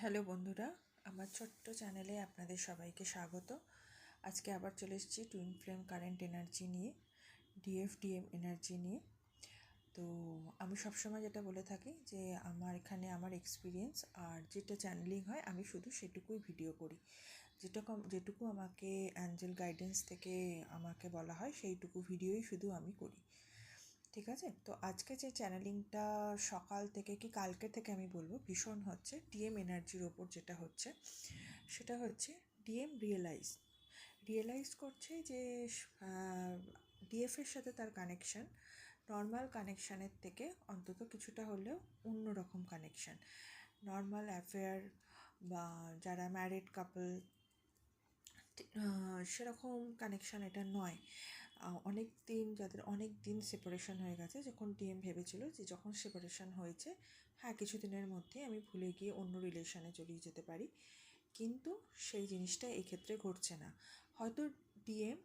Hello বন্ধুরা, আমার ছোট্ট চ্যানেলে আপনাদের সবাইকে স্বাগত। আজকে আবার চলে এসেছি টুইন ফ্লেম কারেন্ট এনার্জি নিয়ে, ডিএফডিএম এনার্জি নিয়ে। তো আমি সবসময় যেটা বলে থাকি যে আমার এখানে আমার এক্সপিরিয়েন্স আর যেটা চ্যানেলিং হয় আমি শুধু সেটুকুই ভিডিও করি, যেটুকু আমাকে অ্যাঞ্জেল গাইডেন্স থেকে আমাকে বলা হয় সেইটুকু ভিডিওই শুধু আমি করি। ঠিক আছে, তো আজকে যে চ্যানেলিংটা সকাল থেকে কি কালকে থেকে আমি বলবো ভীষণ হচ্ছে ডিএম এনার্জির ওপর। যেটা হচ্ছে সেটা হচ্ছে ডিএম রিয়েলাইজ করছে যে ডিএফের সাথে তার কানেকশান নর্মাল কানেকশানের থেকে অন্তত কিছুটা হলেও অন্যরকম কানেকশান। নর্মাল অ্যাফেয়ার বা যারা ম্যারিড কাপল সেরকম কানেকশান এটা নয়। যাদের অনেক দিন সেপারেশন হয়ে গেছে, যখন ডিএম ভেবেছিল যে যখন সেপারেশন হয়েছে হ্যাঁ কিছুদিনের মধ্যে আমি ভুলে গিয়ে অন্য রিলেশনে চলিয়ে যেতে পারি, কিন্তু সেই জিনিসটা এক্ষেত্রে ঘটছে না। হয়তো ডিএম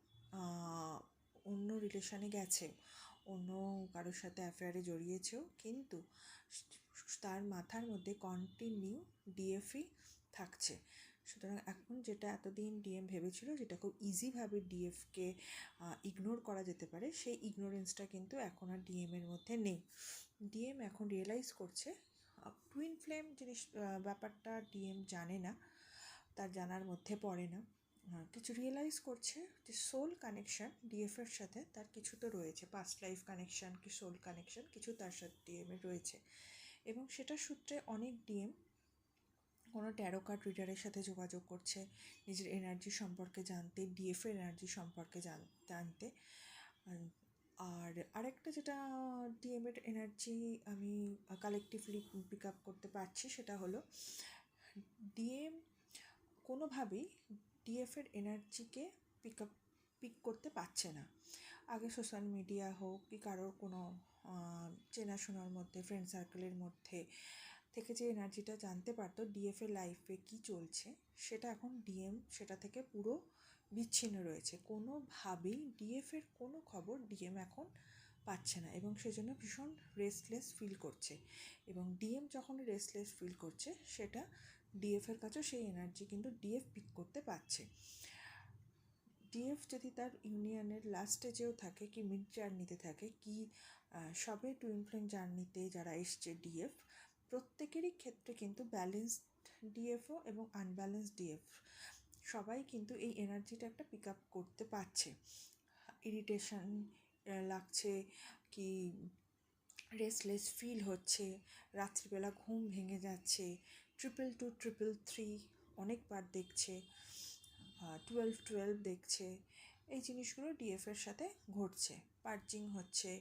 অন্য রিলেশনে গেছে, অন্য কারোর সাথে অ্যাফেয়ারে জড়িয়েছেও, কিন্তু তার মাথার মধ্যে কন্টিনিউ ডিএফই থাকছে। সুতরাং এখন যেটা এতদিন ডিএম ভেবেছিল যেটা খুব ইজিভাবে ডিএফকে ইগনোর করা যেতে পারে, সেই ইগনোরেন্সটা কিন্তু এখন আর ডিএমের মধ্যে নেই। ডিএম এখন রিয়েলাইজ করছে টুইন ফ্লেম ব্যাপারটা ডিএম জানে না, তার জানার মধ্যে পড়ে না। কিছু রিয়েলাইজ করছে যে সোল কানেকশান ডিএফের সাথে তার কিছু তো রয়েছে, পাস্ট লাইফ কানেকশান কি সোল কানেকশান কিছু তার সাথে ডিএমের রয়েছে, এবং সেটার সূত্রে অনেক ডিএম কোনো ট্যারো কার্ড রিডারের সাথে যোগাযোগ করছে নিজের এনার্জি সম্পর্কে জানতে, ডিএফের এনার্জি সম্পর্কে জানতে। আর আরেকটা যেটা ডিএমের এনার্জি আমি কালেকটিভলি পিক আপ করতে পারছি সেটা হলো ডিএম কোনোভাবেই ডিএফের এনার্জিকে পিক করতে পারছে না। আগে সোশ্যাল মিডিয়া হোক কি কারোর কোনো চেনাশোনার মধ্যে ফ্রেন্ড সার্কেলের মধ্যে থেকে যে এনার্জিটা জানতে পারতো ডিএফের লাইফে কি চলছে, সেটা এখন ডিএম সেটা থেকে পুরো বিচ্ছিন্ন রয়েছে। কোনোভাবেই ডিএফের কোনো খবর ডিএম এখন পাচ্ছে না, এবং সেজন্য ভীষণ রেস্টলেস ফিল করছে। এবং ডিএম যখন রেস্টলেস ফিল করছে সেটা ডিএফের কাছেও সেই এনার্জি কিন্তু ডিএফ পিক করতে পারছে। ডিএফ যদি তার ইউনিয়নের লাস্ট স্টেজেও থাকে কি মিড জার্নিতে থাকে কি সবে টুইন ফ্লেম জার্নিতে যারা এসছে ডিএফ প্রত্যেকেরই ক্ষেত্রে কিন্তু ব্যালেন্সড ডিএফও এবং আনব্যালেন্স ডিএফ সবাই কিন্তু এই এনার্জিটা একটা পিক আপ করতে পারছে। ইরিটেশন লাগছে কি রেস্টলেস ফিল হচ্ছে, রাত্রিবেলা ঘুম ভেঙে যাচ্ছে, 222 অনেকবার দেখছে, 12 দেখছে, এই জিনিসগুলো ডিএফের সাথে ঘটছে। পার্জিং হচ্ছে,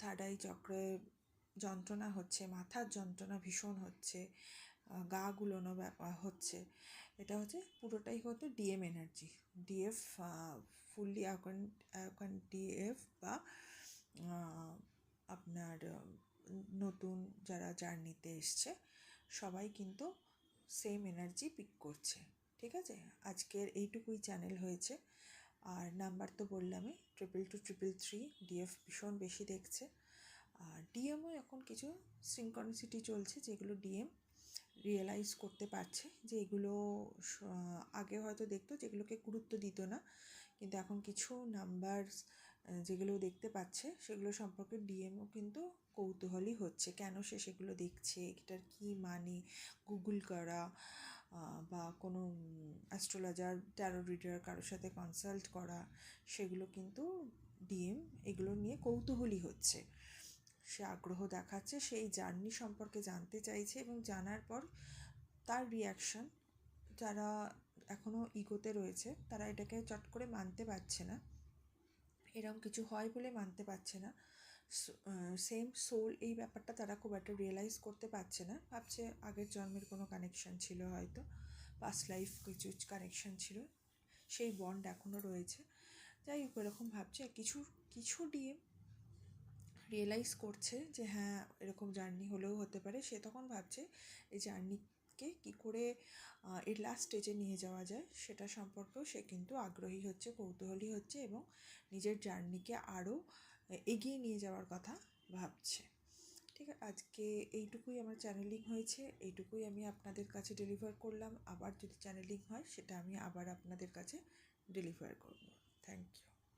থার্ড আই চক্রে যন্ত্রণা হচ্ছে, মাথার যন্ত্রণা ভীষণ হচ্ছে, গা গুলোনো ব্যাপার হচ্ছে। এটা হচ্ছে পুরোটাই হতো ডিএম এনার্জি। ডিএফ ফুললি এখন ডিএফ বা আপনার নতুন যারা জার্নিতে এসছে সবাই কিন্তু সেম এনার্জি পিক করছে। ঠিক আছে, আজকের এইটুকুই চ্যানেল হয়েছে। আর নাম্বার তো বললামই 222 ডিএফ ভীষণ বেশি দেখছে। আর ডিএমও এখন কিছু সিনক্রনিসিটি চলছে যেগুলো ডিএম রিয়েলাইজ করতে পারছে যে এগুলো আগে হয়তো দেখতো যেগুলোকে গুরুত্ব দিত না, কিন্তু এখন কিছু নাম্বারস যেগুলো দেখতে পাচ্ছে সেগুলো সম্পর্কে ডিএমও কিন্তু কৌতূহলী হচ্ছে, কেন সে সেগুলো দেখছে, এটার কী মানে, গুগল করা বা কোনো অ্যাস্ট্রোলজার ট্যারো রিডার কারোর সাথে কনসাল্ট করা, সেগুলো কিন্তু ডিএম এগুলো নিয়ে কৌতূহলী হচ্ছে। সে আগ্রহ দেখাচ্ছে, সেই জার্নি সম্পর্কে জানতে চাইছে, এবং জানার পর তার রিয়াকশন, যারা এখনও ইগোতে রয়েছে তারা এটাকে চট করে মানতে পারছে না, এরকম কিছু হয় বলে মানতে পারছে না। সেম সোল এই ব্যাপারটা তারা খুব একটা রিয়েলাইজ করতে পারছে না, ভাবছে আগের জন্মের কোনো কানেকশান ছিল, হয়তো পাস্ট লাইফ কিছু কানেকশান ছিল, সেই বন্ড এখনও রয়েছে। যাই হোক এরকম ভাবছে। কিছু কিছু ডিএম রিয়েলাইজ করছে যে হ্যাঁ এরকম জার্নি হলেও হতে পারে, সে তখন ভাবছে এই জার্নিকে কী করে এর লাস্ট স্টেজে নিয়ে যাওয়া যায় সেটা সম্পর্কেও সে কিন্তু আগ্রহী হচ্ছে, কৌতূহলী হচ্ছে, এবং নিজের জার্নিকে আরও এগিয়ে নিয়ে যাওয়ার কথা ভাবছে। ঠিক আছে, আজকে এইটুকুই আমার চ্যানেলিং হয়েছে, এইটুকুই আমি আপনাদের কাছে ডেলিভার করলাম। আবার যদি চ্যানেলিং হয় সেটা আমি আবার আপনাদের কাছে ডেলিভার করব। Thank you.